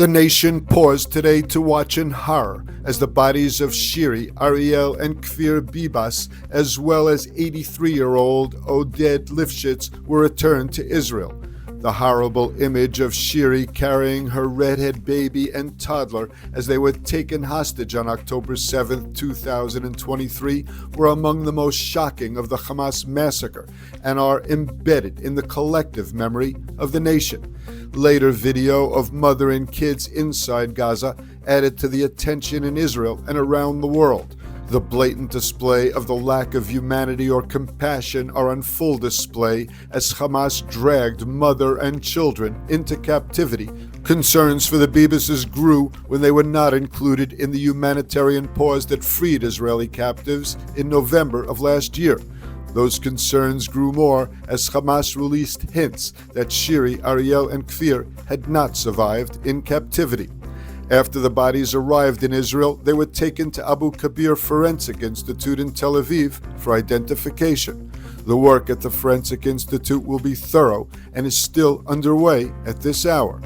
The nation paused today to watch in horror as the bodies of Shiri, Ariel, and Kfir Bibas, as well as 83-year-old Oded Lifshitz, were returned to Israel. The horrible image of Shiri carrying her redhead baby and toddler as they were taken hostage on October 7, 2023, were among the most shocking of the Hamas massacre and are embedded in the collective memory of the nation. Later video of mother and kids inside Gaza added to the attention in Israel and around the world. The blatant display of the lack of humanity or compassion are on full display as Hamas dragged mother and children into captivity. Concerns for the Bibases grew when they were not included in the humanitarian pause that freed Israeli captives in November of last year. Those concerns grew more as Hamas released hints that Shiri, Ariel, and Kfir had not survived in captivity. After the bodies arrived in Israel, they were taken to Abu Kabir Forensic Institute in Tel Aviv for identification. The work at the Forensic Institute will be thorough and is still underway at this hour.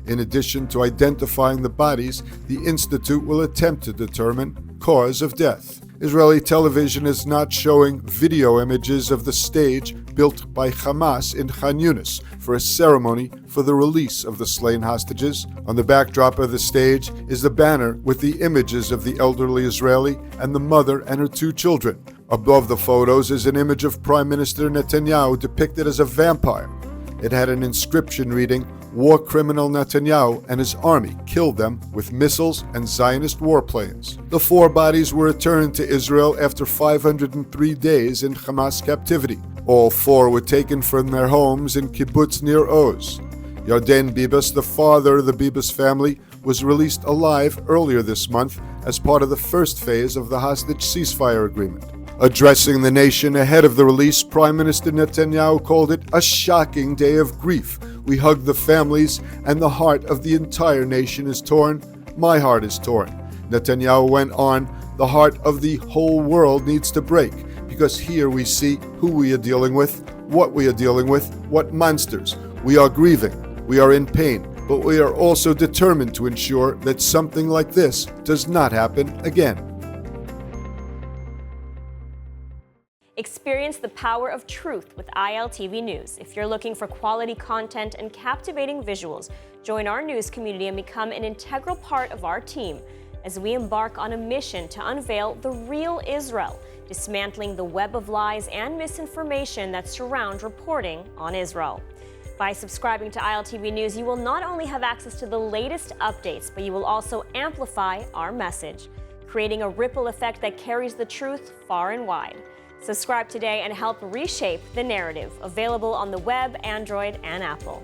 In addition to identifying the bodies, the Institute will attempt to determine cause of death. Israeli television is not showing video images of the stage built by Hamas in Khan Yunis for a ceremony for the release of the slain hostages. On the backdrop of the stage is the banner with the images of the elderly Israeli and the mother and her two children. Above the photos is an image of Prime Minister Netanyahu depicted as a vampire. It had an inscription reading, "War criminal Netanyahu and his army killed them with missiles and Zionist warplanes." The four bodies were returned to Israel after 503 days in Hamas captivity. All four were taken from their homes in kibbutz near Oz. Yarden Bibas, the father of the Bibas family, was released alive earlier this month as part of the first phase of the hostage ceasefire agreement. Addressing the nation ahead of the release, Prime Minister Netanyahu called it a shocking day of grief. "We hug the families, and the heart of the entire nation is torn. My heart is torn." Netanyahu went on, "The heart of the whole world needs to break, because here we see who we are dealing with, what we are dealing with, what monsters. We are grieving, we are in pain, but we are also determined to ensure that something like this does not happen again." Experience the power of truth with ILTV News. If you're looking for quality content and captivating visuals, join our news community and become an integral part of our team as we embark on a mission to unveil the real Israel, dismantling the web of lies and misinformation that surround reporting on Israel. By subscribing to ILTV News, you will not only have access to the latest updates, but you will also amplify our message, creating a ripple effect that carries the truth far and wide. Subscribe today and help reshape the narrative. Available on the web, Android, and Apple.